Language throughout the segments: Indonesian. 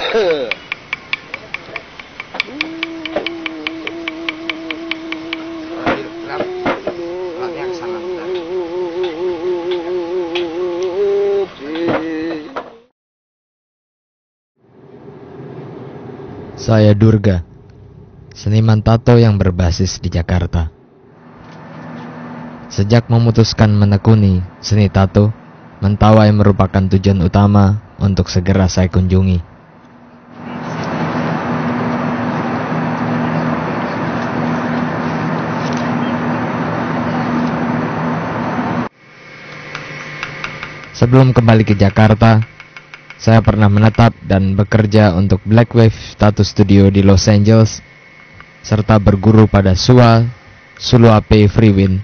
Saya Durga, seniman tato yang berbasis di Jakarta. Sejak memutuskan menekuni seni tato, Mentawai merupakan tujuan utama untuk segera saya kunjungi. Sebelum kembali ke Jakarta, saya pernah menetap dan bekerja untuk Black Wave Tattoo Studio di Los Angeles, serta berguru pada Sua Suluape Freewin,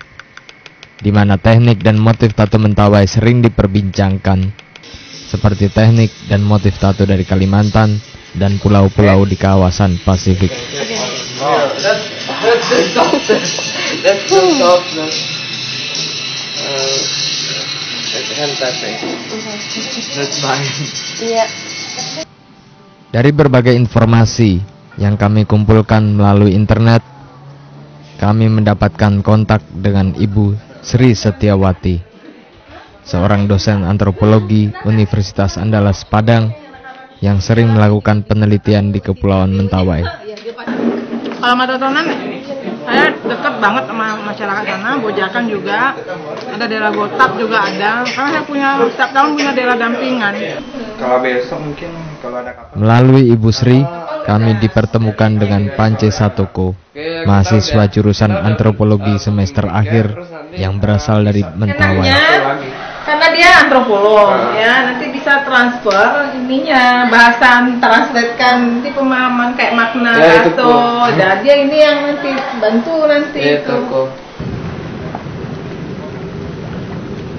di mana teknik dan motif tato Mentawai sering diperbincangkan, seperti teknik dan motif tato dari Kalimantan dan pulau-pulau di kawasan Pasifik. Dari berbagai informasi yang kami kumpulkan melalui internet, kami mendapatkan kontak dengan Ibu Sri Setiawati, seorang dosen antropologi Universitas Andalas Padang yang sering melakukan penelitian di Kepulauan Mentawai. Kalau Matotonan, saya dekat banget sama masyarakat sana, Bojakan juga, ada daerah Gotap juga ada, karena saya setiap tahun punya daerah dampingan. Kalau besok mungkin kalau ada kapal. Melalui Ibu Sri, kami dipertemukan dengan Pance Satoko, mahasiswa jurusan antropologi semester akhir yang berasal dari Mentawai. Karena dia antropolog, ya nanti bisa transfer ininya, bahasan translatekan nanti pemahaman kayak makna tato. Dan dia ini yang nanti bantu nanti itu.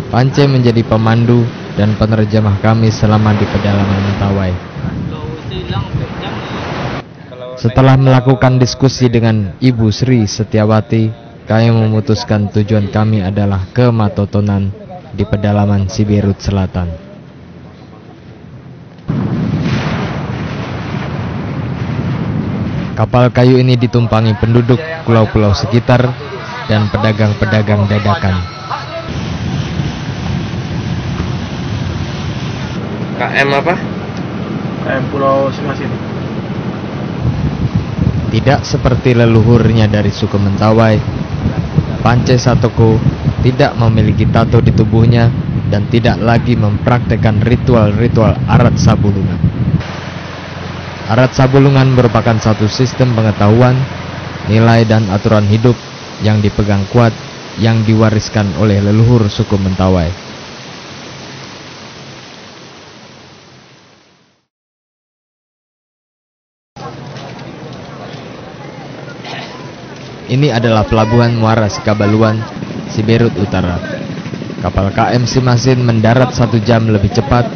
Pance menjadi pemandu dan penerjemah kami selama di pedalaman Mentawai. Setelah melakukan diskusi dengan Ibu Sri Setiawati, kami memutuskan tujuan kami adalah ke Matotonan di pedalaman Siberut Selatan. Kapal kayu ini ditumpangi penduduk pulau-pulau sekitar dan pedagang-pedagang dadakan. KM apa? KM Pulau Simasin. Tidak seperti leluhurnya dari suku Mentawai, Pance Satoko tidak memiliki tato di tubuhnya dan tidak lagi mempraktekkan ritual-ritual arat sabulungan. Arat sabulungan merupakan satu sistem pengetahuan, nilai dan aturan hidup yang dipegang kuat yang diwariskan oleh leluhur suku Mentawai. Ini adalah pelabuhan Muara Sikabaluan, Siberut Utara. Kapal KM Simasin mendarat 1 jam lebih cepat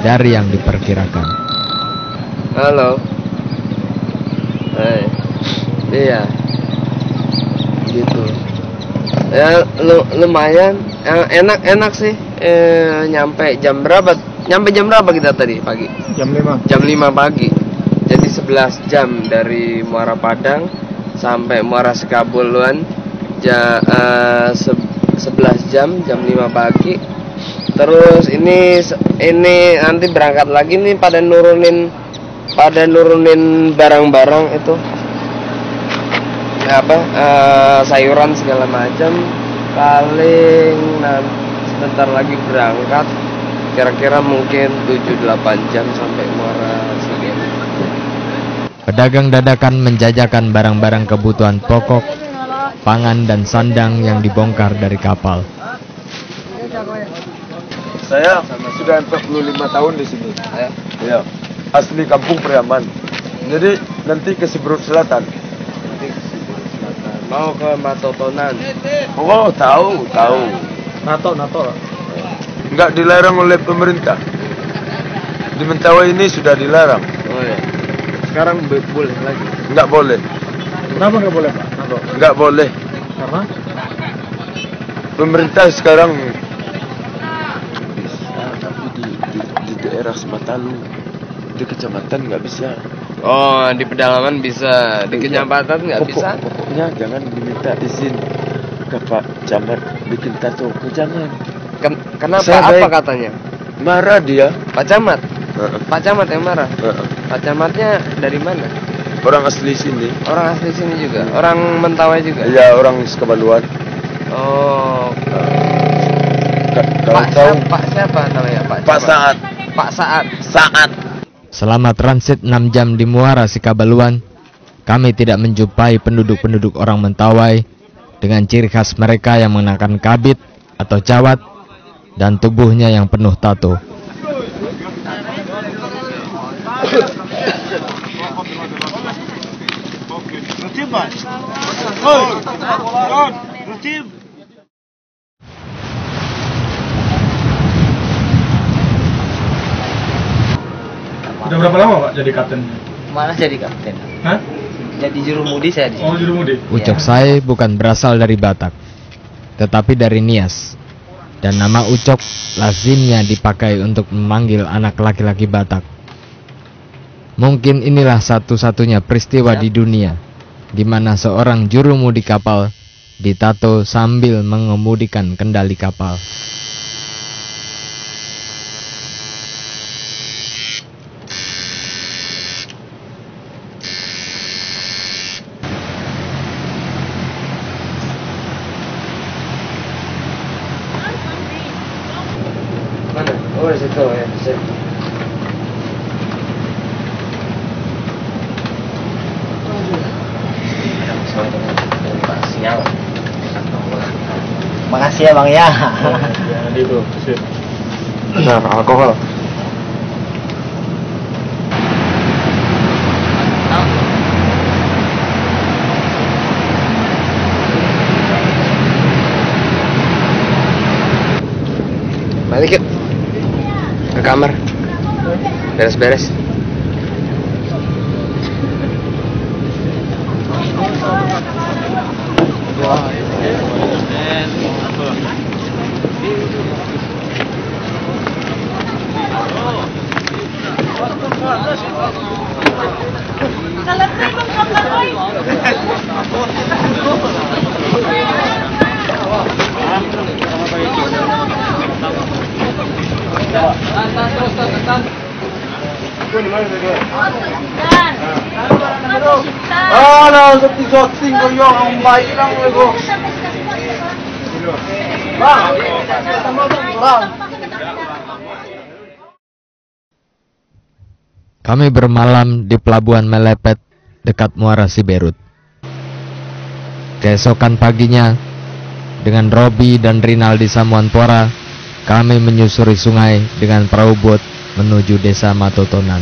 dari yang diperkirakan. Halo. Iya. Gitu. Ya lumayan, enak sih. Nyampe jam berapa? Nyampe jam berapa kita tadi pagi? Jam 5. Jam 5 pagi. Jadi 11 jam dari Muara Padang sampai Muara Sikabaluan. 11 jam, jam 5 pagi. Terus ini nanti berangkat lagi nih pada nurunin barang-barang itu sayuran segala macam. Paling sebentar lagi berangkat, kira-kira mungkin 7-8 jam sampai Muara Sikabaluan. Pedagang dadakan menjajakan barang-barang kebutuhan pokok, pangan dan sandang yang dibongkar dari kapal. Saya sudah 45 tahun di sini. Ya. Asli kampung Priaman. Jadi nanti ke Siberut Selatan. Mau ke Matotonan. Oh, tahu. Nato. Enggak dilarang oleh pemerintah. Di Mentawai ini sudah dilarang. Oh ya. Sekarang boleh lagi. Enggak boleh. Kenapa nggak boleh Pak? Enggak boleh. Karena Pemerintah sekarang bisa, tapi di daerah Sematalu di kecamatan nggak bisa. Oh, di pedalaman bisa, di kecamatan nggak bisa. Pokoknya jangan diminta izin ke Pak Camat bikin tato, jangan. Kenapa? Saya Apa baik. katanya? Marah dia. Pak Camat? Pak Camat yang marah? Pak Camatnya dari mana? Orang asli sini. Orang asli sini juga? Orang Mentawai juga? Iya, orang Sekabaluan. Oh. Kalau tahu Pak siapa namanya? Pak Saat. Pak Saat. Saat. Selama transit 6 jam di Muara Sikabaluan, kami tidak menjumpai penduduk-penduduk orang Mentawai dengan ciri khas mereka yang mengenakan kabit atau cawat dan tubuhnya yang penuh tato. Udah berapa lama Pak jadi kapten? Mana jadi kapten? Hah? Jadi jurumudi saya di sini. Oh, jurumudi. Ucok saya bukan berasal dari Batak, tetapi dari Nias. Dan nama Ucok lazimnya dipakai untuk memanggil anak laki-laki Batak. Mungkin inilah satu-satunya peristiwa di dunia di mana seorang jurumudi kapal ditato sambil mengemudikan kendali kapal. Mana? Oh, di situ ya. Sial. Makasih ya Bang ya. Jangan itu, sip. Nah, alkohol. Balik yuk ke kamar, beres-beres. Nah, seperti shooting ko yung ang baik lang ko. Kami bermalam di pelabuhan Melepet dekat Muara Siberut. Keesokan paginya, dengan Robi dan Rinaldi Samuanpora, kami menyusuri sungai dengan perahu bot menuju desa Matotonan.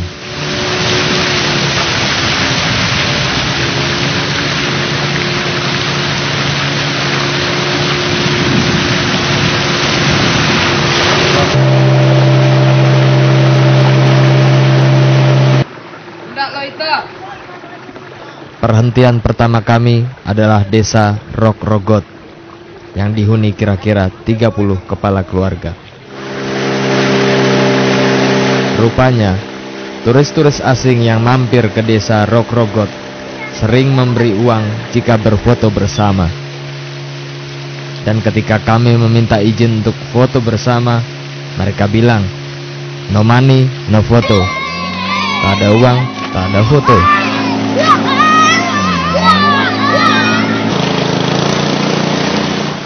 Perhentian pertama kami adalah desa Rokrogot yang dihuni kira-kira 30 kepala keluarga. Rupanya, turis-turis asing yang mampir ke desa Rokrogot sering memberi uang jika berfoto bersama. Dan ketika kami meminta izin untuk foto bersama, mereka bilang, "No money, no foto." Tak ada uang, tak ada foto.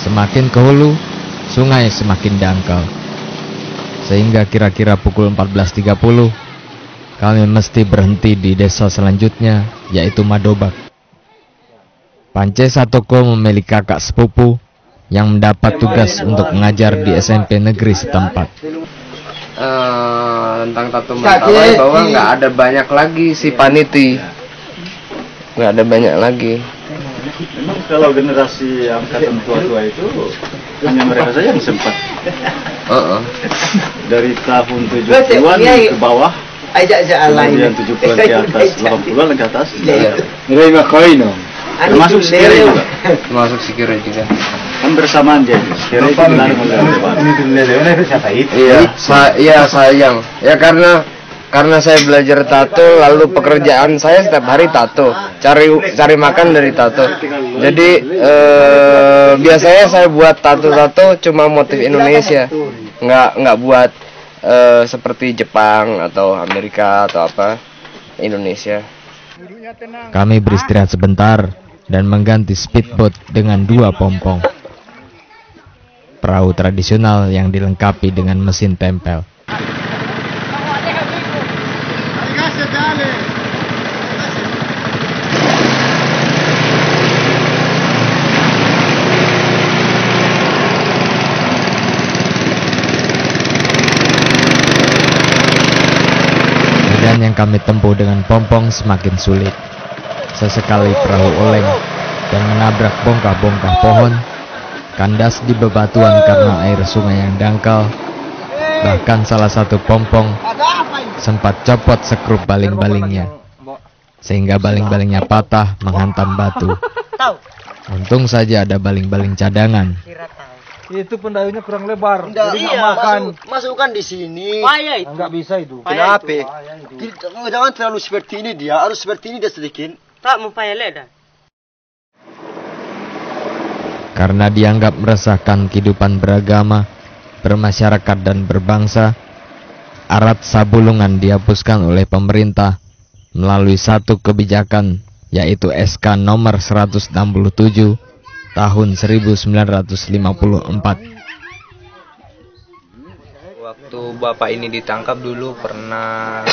Semakin ke hulu, sungai semakin dangkal. Sehingga kira-kira pukul 14.30, kami mesti berhenti di desa selanjutnya, yaitu Madobak. Pance Satoko memiliki kakak sepupu yang mendapat tugas untuk mengajar di SMP negeri setempat. Tentang tato Mentawai bahwa nggak ada banyak lagi si paniti, nggak ada banyak lagi. Memang kalau generasi angkatan tua-tua itu hanya mereka saja yang sempat. Dari tahun 70-an ke bawah, kemudian 70-an ke atas, 80-an ke atas. Mereka koino, termasuk Sikire juga. Termasuk Sikire juga. Kan bersamaan jadi. Sikire itu siapa itu? Iya, sayang. Ya karena karena saya belajar tato, lalu pekerjaan saya setiap hari tato, cari makan dari tato. Jadi biasanya saya buat tato cuma motif Indonesia, nggak buat seperti Jepang atau Amerika atau apa, Indonesia. Kami beristirahat sebentar dan mengganti speedboat dengan 2 pompong. Perahu tradisional yang dilengkapi dengan mesin tempel. Medan yang kami tempuh dengan pompong semakin sulit. Sesekali perahu oleng dan menabrak bongkah-bongkah pohon, kandas di bebatuan karena air sungai yang dangkal. Bahkan salah satu pompong sempat copot sekrup baling-balingnya, sehingga baling-balingnya patah menghantam batu. Untung saja ada baling-baling cadangan. Itu pendayunya kurang lebar, jadi nggak makan. Masukkan di sini. Nggak bisa itu. Kenapa? Jangan terlalu seperti ini dia, harus seperti ini dia sedikit. Tak mau payah leda. Karena dianggap meresahkan kehidupan beragama, bermasyarakat dan berbangsa, arat sabulungan dihapuskan oleh pemerintah melalui satu kebijakan, yaitu SK nomor 167 tahun 1954. Waktu bapak ini ditangkap dulu pernah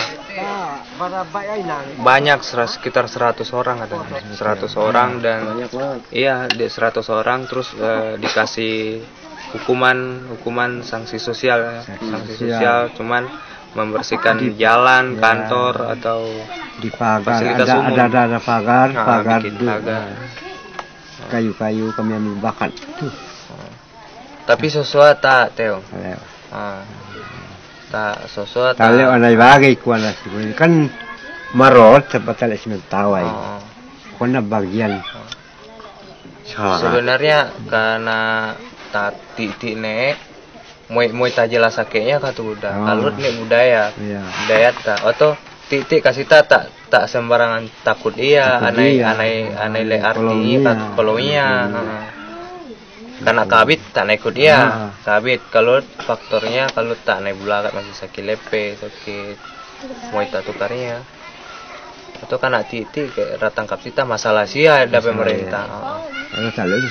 banyak, sekitar 100 orang katanya, 100 orang, dan iya 100 orang, terus dikasih hukuman sanksi sosial, cuman membersihkan jalan, kantor atau di pagar, fasilitas umum. ada pagar bikin pagar. Kayu-kayu kami ambil bakat. Tapi sesuatu tak Teo. Tak sesuatu. Kalau ada bagai kuala kan marot sebatal sementawai. Kena bagian. Sebenarnya karena titik nek moi tak jelas sakitnya kata udah. Kalau nek budaya tak atau titik kasih tak sembarangan takut anai le arti kolonya. Karena kabit tak naik ikut kabit kalau faktornya kalau tak naik bulagat masih sakit lepe, sakit mau tak tukarnya atau karena titik kayak datang kapsita masalah sih ada pemerintah. Kalau tak lalu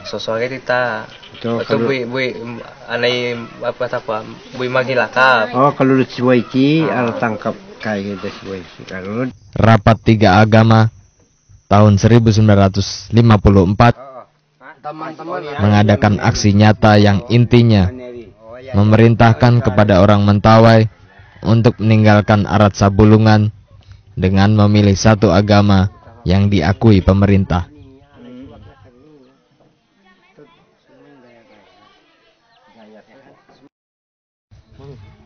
sesuai kita atau bui anai apa bui magi lakap. Kalau lu cuaiki ada tangkap kayak gitu cuaiki kalau Rapat 3 agama tahun 1954 mengadakan aksi nyata yang intinya memerintahkan kepada orang Mentawai untuk meninggalkan arat sabulungan dengan memilih satu agama yang diakui pemerintah.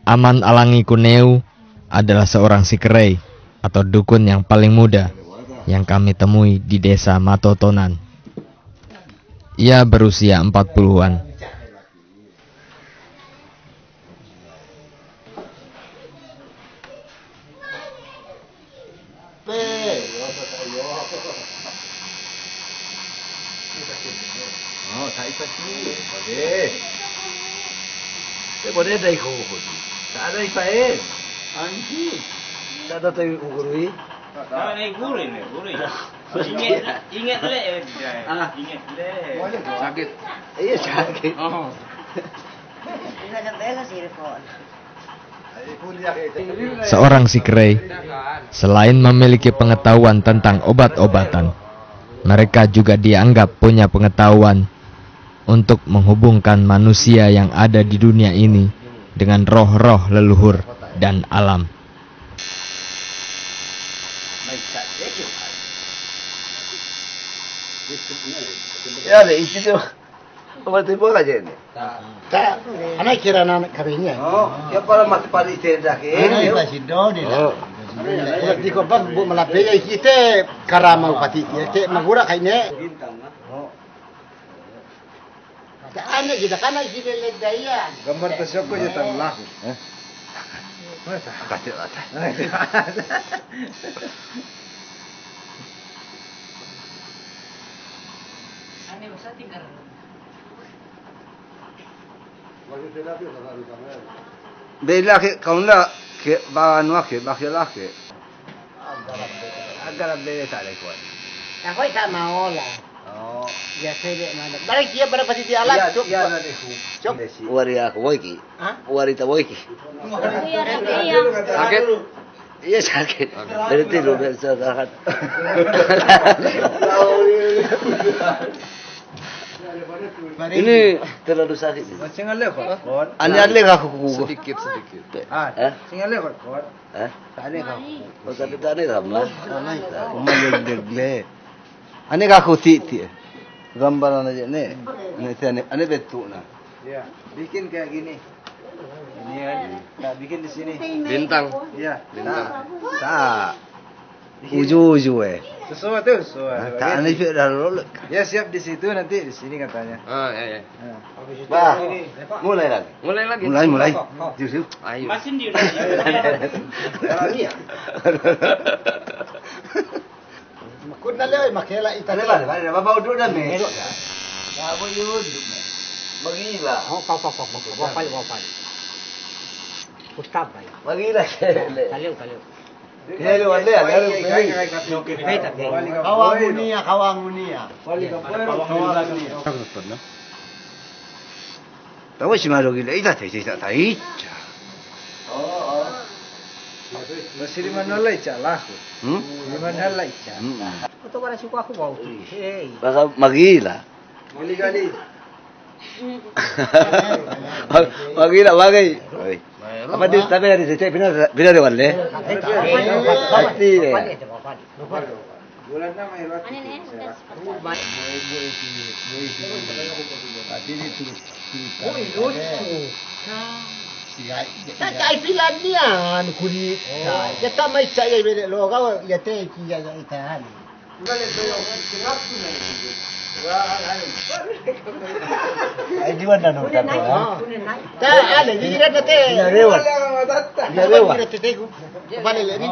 Aman Alangi Kuneu adalah seorang sikerei atau dukun yang paling muda yang kami temui di desa Matotonan. Ia berusia 40-an. Ingat le. Sakit. Iya sakit. Seorang sikerei selain memiliki pengetahuan tentang obat-obatan, mereka juga dianggap punya pengetahuan untuk menghubungkan manusia yang ada di dunia ini dengan roh-roh leluhur dan alam. Ya ada isi tuh. Apa tipu aja ini? Tak. Anak kira anak karinya. Ya para mati pali cerita ke. Ini masih do di lah. Di kopang bu melapenya kita karama upati ya ke magura kayaknya. Anak kita kana kita daya. Gambar tasyo ko ya tanglah. Kasih atas. Bela ke kau nak ke bahan wak ke bahan lah ke. Agar bela tak ada kuat. Aku tak mau lah. Oh. Ya saya mana. Balik dia berapa sih alat? Ya nanti ku. Wari aku boyki. Wari tak boyki. Sakit. Iya sakit. Berarti lu bisa sakit. Ini terlalu sakit. Singal lekot. Ani ada aku Sedikit. Singal lekot. Tak ada kau. Oh tapi tak ada sama. Kumain degle. Ani aku ti. Gambaran aja ni. Ini ani betul na. Ya, bikin kayak gini. Ini kan. Nah, bikin di sini. Bintang. Iya, Bintang. Tak. Uju Sesuatu. Tak ani fit dah rolek. Ya siap di situ nanti di sini katanya. Ya. Bah. Mulai lagi. Mulai. Jujur. Ayo. Masin dia. Kuna leo makela itale vale baba udu na me baba yudu magila Kau. Wafal. Ustaz ya. magila Kaliu. kele wale kawangunia tahu simaro gila ita icha Masih di mana lah icalah. Di mana lah ica. Itu bara suka aku bau. baka magila Gali. magila bagay apa di tapi ada secai bina de wale pasti Bulan na may roti. Tak ipilan niya kuri. Kita may saya bede lo kau ya teh kia ya itahan. ay di wala no ta Tak ada jadi ada teh. ya rewa Balik lagi.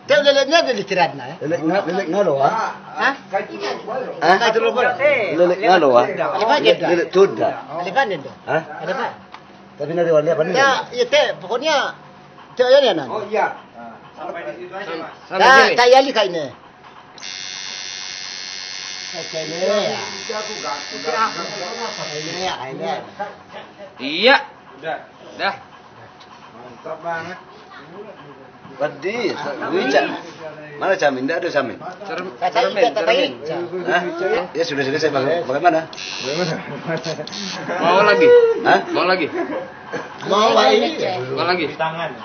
Teh lelenya ada dikira na. lelek ngalo Hah? Kau tu lupa. Lelek ngalo lelek tuda Alipan itu. Alipan. tapi nari wale apa ni Ya, ya teh pokoknya teh ya nan. Oh iya. Sampai di situ aja, Mas. Tak yali kainnya. Iya. Dah. Mantap banget. Pedis, mana camin? Tidak ada camin. Cermin. Ya sudah selesai. Bagaimana? Mau lagi? Hah? Mau lagi? Mau lagi. Mau lagi? Tangan.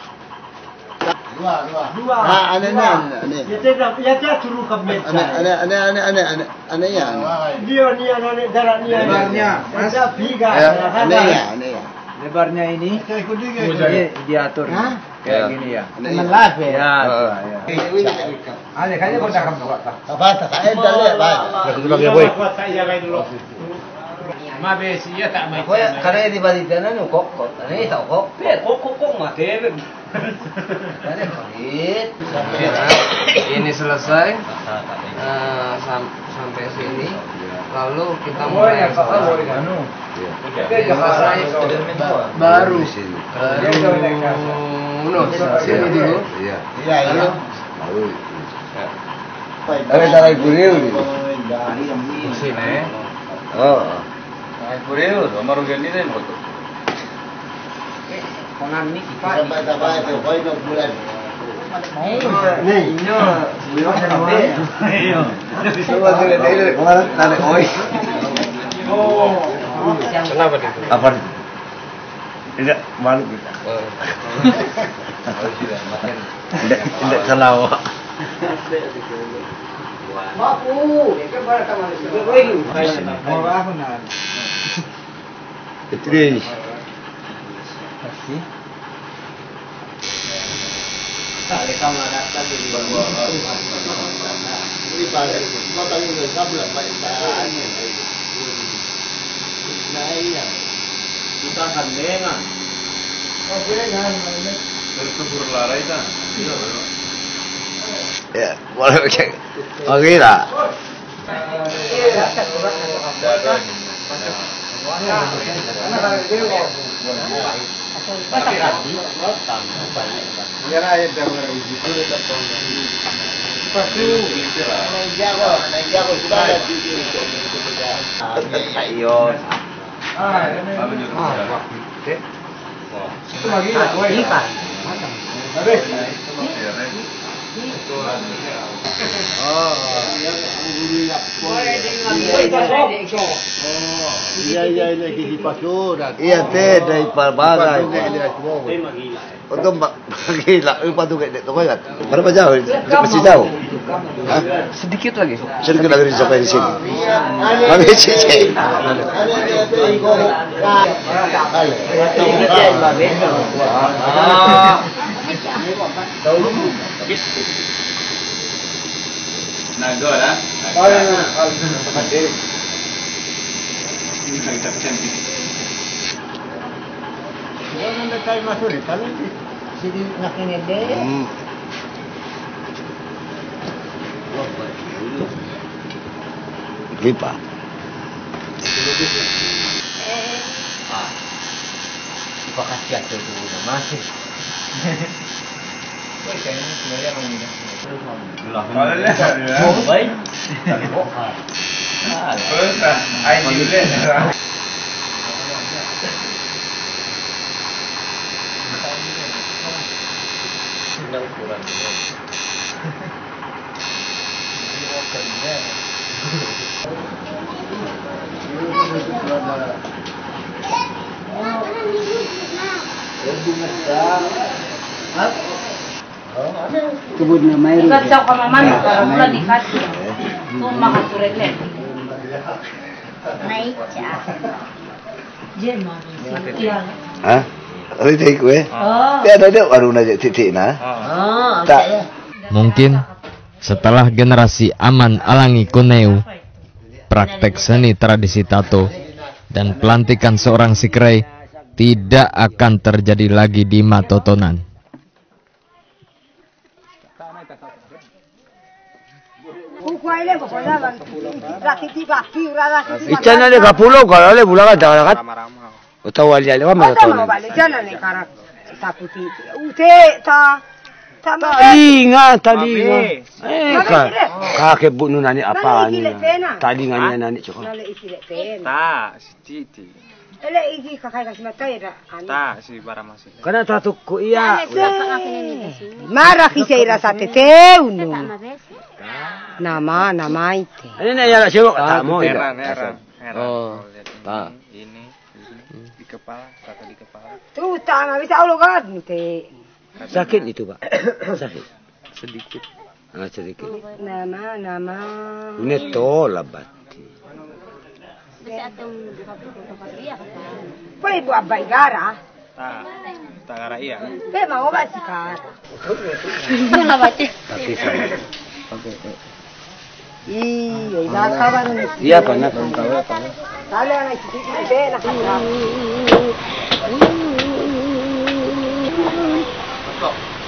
Dua. Aneh. Ya dia suruh kami. Aneh ya. Dia darah dia. Lebarnya, Mas. Aneh ya. Lebarnya ini diatur. Kayak gini ya. Melas Ya. Kayaknya kau dah kamu buat. Apa tak? Saya dah lihat. Sebagai boy. Saya lagi dulu. Mabes iya tak mai. Karena di balik sana nu kok. Ini tahu kok. Kok mati. Ada kulit. Ini selesai. Sampai sini. Lalu kita mulai baru sini dulu. Iya. Lalu Ada tarik kuriu ni. sini. Oh. Kuriu, nomor gini deh foto. Konan ni Sampai tu koi nak bulan. Semua tidak kemarin tarik oi. Kenapa itu? Apa? Tidak malu kita. Tidak salah. Itu dia. Kita akan dengar. Ya, boleh cek. Oke lah. Iya teh dari Palbagai. Untuk bagi lah, patu kayak itu kan. Berapa jauh? Masih jauh. Sedikit lagi. Sedikit lagi sampai di sini. Kami cici. Lipa. Kasih aja dulu masih. Kebun namanya. Bisa kau maman kalau pula dikasih. Tuh makan turunnya. Naik cah. Jeman. Hah? Hari tadi kue? Dia ada warung aja titik nah. Tak. Mungkin setelah generasi Aman Alangi Kuneu, praktek seni tradisi tato dan pelantikan seorang sikrai tidak akan terjadi lagi di Matotonan. Ikan ada kapulo kalau ada bulan ada kan? Tahu alih-alih apa Matotonan? Talinga. Kakek bu nani apa ni? Talinga nani cakap. Tak, si Titi. Tak, si Baramasi. Karena tato ko iya. Marah kisah rasa tete unu. Nama itu. Ini nih yang cewek tak mau. Heran. Oh, tak. Ini di kepala, kata di kepala. Tuh tangan bisa Allah kan te. Sakit itu pak. Sakit. Sedikit. Sedikit. Nama. Ini tolak Poi buat baigara. Tak gara iya. Be mau basikar. Mana baca? Kaki saya. Iya, dah kawan ni. Iya pernah. Kalau anak sedikit be nak.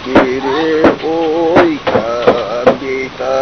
Kiri oi kita.